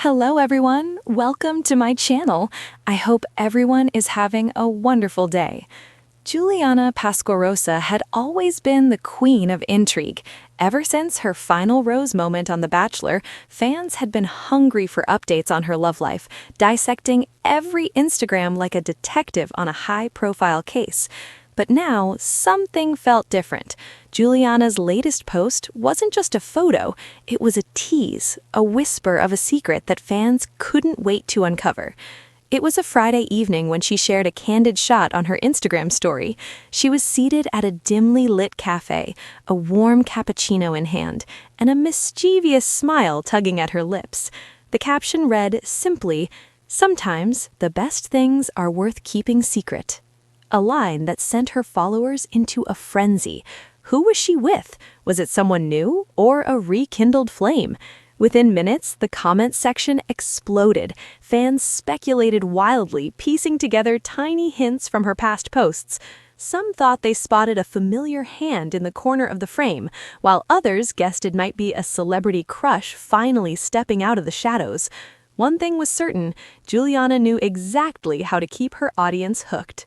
Hello everyone, welcome to my channel. I hope everyone is having a wonderful day. Juliana Pasquarosa had always been the queen of intrigue. Ever since her final rose moment on The Bachelor, fans had been hungry for updates on her love life, dissecting every Instagram like a detective on a high-profile case. But now, something felt different. Juliana's latest post wasn't just a photo, it was a tease, a whisper of a secret that fans couldn't wait to uncover. It was a Friday evening when she shared a candid shot on her Instagram story. She was seated at a dimly lit cafe, a warm cappuccino in hand, and a mischievous smile tugging at her lips. The caption read simply, "Sometimes the best things are worth keeping secret." A line that sent her followers into a frenzy. Who was she with? Was it someone new or a rekindled flame? Within minutes, the comments section exploded. Fans speculated wildly, piecing together tiny hints from her past posts. Some thought they spotted a familiar hand in the corner of the frame, while others guessed it might be a celebrity crush finally stepping out of the shadows. One thing was certain, Juliana knew exactly how to keep her audience hooked.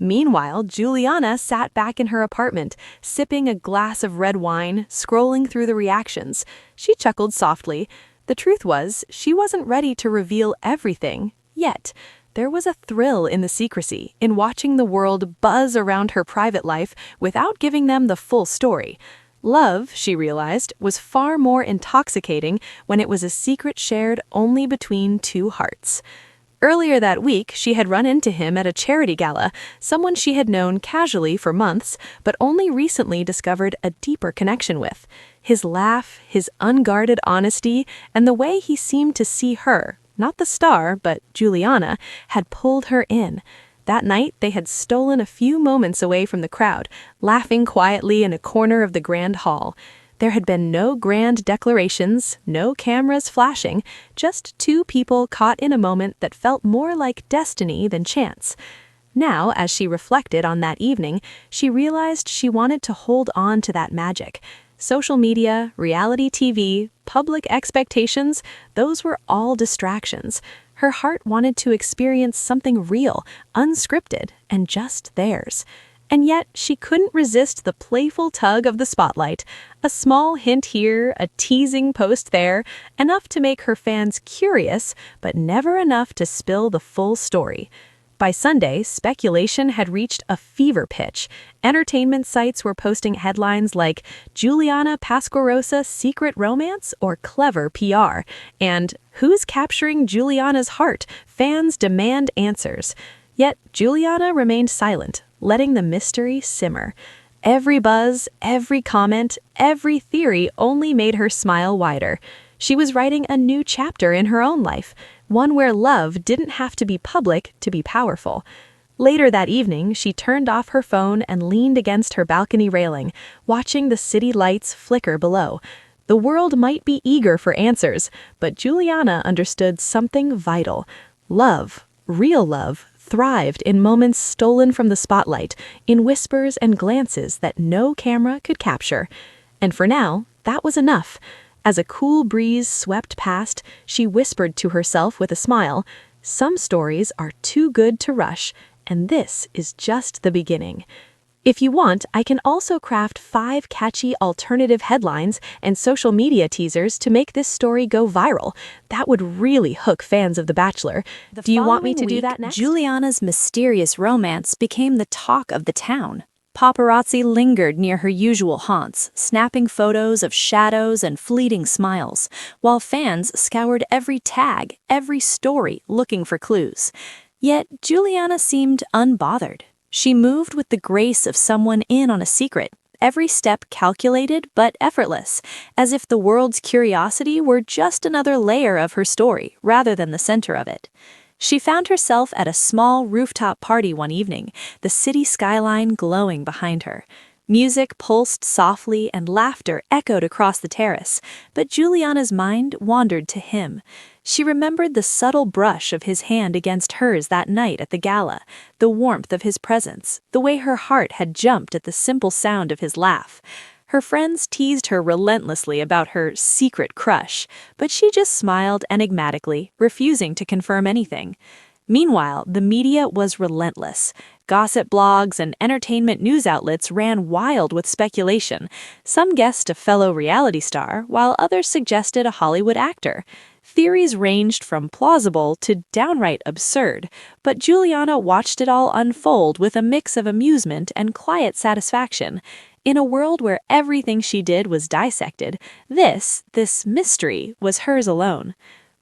Meanwhile, Juliana sat back in her apartment, sipping a glass of red wine, scrolling through the reactions. She chuckled softly. The truth was, she wasn't ready to reveal everything, yet. There was a thrill in the secrecy, in watching the world buzz around her private life without giving them the full story. Love, she realized, was far more intoxicating when it was a secret shared only between two hearts. Earlier that week, she had run into him at a charity gala, someone she had known casually for months, but only recently discovered a deeper connection with. His laugh, his unguarded honesty, and the way he seemed to see her, not the star, but Juliana, had pulled her in. That night, they had stolen a few moments away from the crowd, laughing quietly in a corner of the grand hall. There had been no grand declarations, no cameras flashing, just two people caught in a moment that felt more like destiny than chance. Now, as she reflected on that evening, she realized she wanted to hold on to that magic. Social media, reality TV, public expectations, those were all distractions. Her heart wanted to experience something real, unscripted, and just theirs. And yet, she couldn't resist the playful tug of the spotlight. A small hint here, a teasing post there, enough to make her fans curious, but never enough to spill the full story. By Sunday, speculation had reached a fever pitch. Entertainment sites were posting headlines like "Juliana Pasquarosa Secret Romance" or "Clever PR," and "Who's Capturing Juliana's Heart? Fans Demand Answers." Yet, Juliana remained silent, letting the mystery simmer. Every buzz, every comment, every theory only made her smile wider. She was writing a new chapter in her own life, one where love didn't have to be public to be powerful. Later that evening, she turned off her phone and leaned against her balcony railing, watching the city lights flicker below. The world might be eager for answers, but Juliana understood something vital. Love, real love, thrived in moments stolen from the spotlight, in whispers and glances that no camera could capture. And for now, that was enough. As a cool breeze swept past, she whispered to herself with a smile, "Some stories are too good to rush, and this is just the beginning." If you want, I can also craft 5 catchy alternative headlines and social media teasers to make this story go viral. That would really hook fans of The Bachelor. Do you want me to do that next? Juliana's mysterious romance became the talk of the town. Paparazzi lingered near her usual haunts, snapping photos of shadows and fleeting smiles, while fans scoured every tag, every story, looking for clues. Yet Juliana seemed unbothered. She moved with the grace of someone in on a secret, every step calculated but effortless, as if the world's curiosity were just another layer of her story rather than the center of it. She found herself at a small rooftop party one evening, the city skyline glowing behind her. Music pulsed softly and laughter echoed across the terrace, but Juliana's mind wandered to him. She remembered the subtle brush of his hand against hers that night at the gala, the warmth of his presence, the way her heart had jumped at the simple sound of his laugh. Her friends teased her relentlessly about her secret crush, but she just smiled enigmatically, refusing to confirm anything. Meanwhile, the media was relentless. Gossip blogs and entertainment news outlets ran wild with speculation. Some guessed a fellow reality star, while others suggested a Hollywood actor. Theories ranged from plausible to downright absurd, but Juliana watched it all unfold with a mix of amusement and quiet satisfaction. In a world where everything she did was dissected, this mystery was hers alone.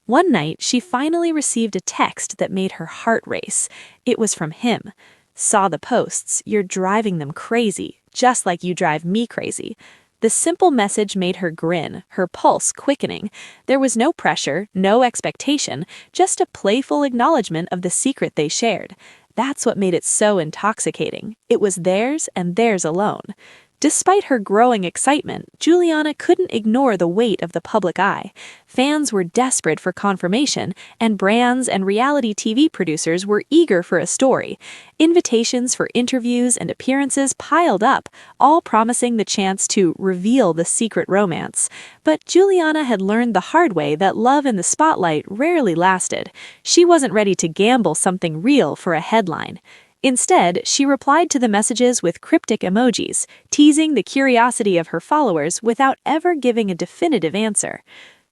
One night, she finally received a text that made her heart race. It was from him. Saw the posts, you're driving them crazy, just like you drive me crazy. The simple message made her grin, her pulse quickening. There was no pressure, no expectation, just a playful acknowledgement of the secret they shared. That's what made it so intoxicating. It was theirs and theirs alone. Despite her growing excitement, Juliana couldn't ignore the weight of the public eye. Fans were desperate for confirmation, and brands and reality TV producers were eager for a story. Invitations for interviews and appearances piled up, all promising the chance to reveal the secret romance. But Juliana had learned the hard way that love in the spotlight rarely lasted. She wasn't ready to gamble something real for a headline. Instead, she replied to the messages with cryptic emojis, teasing the curiosity of her followers without ever giving a definitive answer.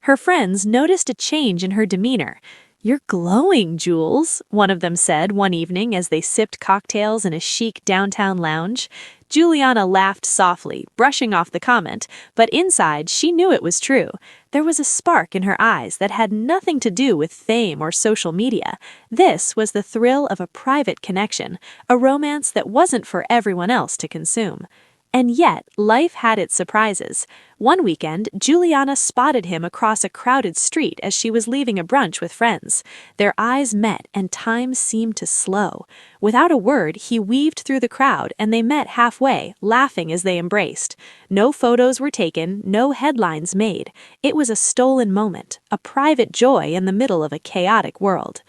Her friends noticed a change in her demeanor. "You're glowing, Jules," one of them said one evening as they sipped cocktails in a chic downtown lounge. Juliana laughed softly, brushing off the comment, but inside she knew it was true. There was a spark in her eyes that had nothing to do with fame or social media. This was the thrill of a private connection, a romance that wasn't for everyone else to consume. And yet, life had its surprises. One weekend, Juliana spotted him across a crowded street as she was leaving a brunch with friends. Their eyes met and time seemed to slow. Without a word, he weaved through the crowd and they met halfway, laughing as they embraced. No photos were taken, no headlines made. It was a stolen moment, a private joy in the middle of a chaotic world.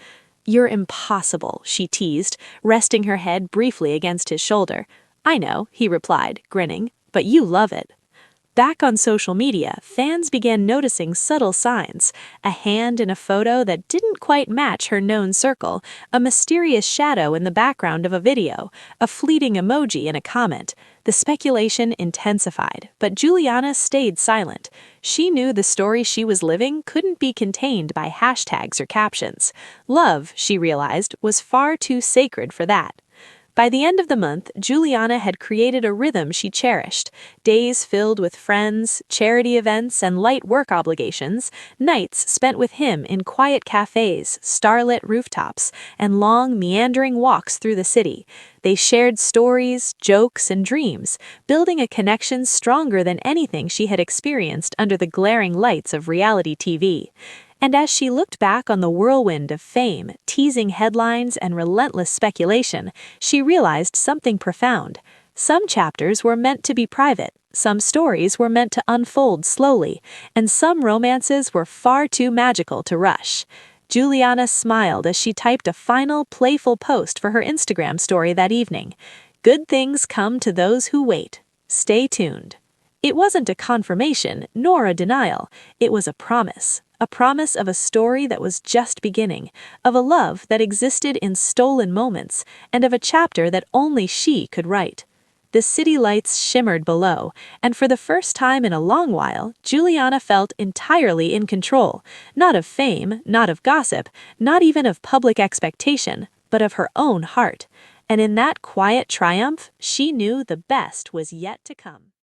"You're impossible," she teased, resting her head briefly against his shoulder. "I know," he replied, grinning, "but you love it." Back on social media, fans began noticing subtle signs. A hand in a photo that didn't quite match her known circle, a mysterious shadow in the background of a video, a fleeting emoji in a comment. The speculation intensified, but Juliana stayed silent. She knew the story she was living couldn't be contained by hashtags or captions. Love, she realized, was far too sacred for that. By the end of the month, Juliana had created a rhythm she cherished. Days filled with friends, charity events, and light work obligations, nights spent with him in quiet cafes, starlit rooftops, and long, meandering walks through the city. They shared stories, jokes, and dreams, building a connection stronger than anything she had experienced under the glaring lights of reality TV. And as she looked back on the whirlwind of fame, teasing headlines, and relentless speculation, she realized something profound. Some chapters were meant to be private, some stories were meant to unfold slowly, and some romances were far too magical to rush. Juliana smiled as she typed a final, playful post for her Instagram story that evening. "Good things come to those who wait. Stay tuned." It wasn't a confirmation, nor a denial. It was a promise of a story that was just beginning, of a love that existed in stolen moments, and of a chapter that only she could write. The city lights shimmered below, and for the first time in a long while, Juliana felt entirely in control, not of fame, not of gossip, not even of public expectation, but of her own heart. And in that quiet triumph, she knew the best was yet to come.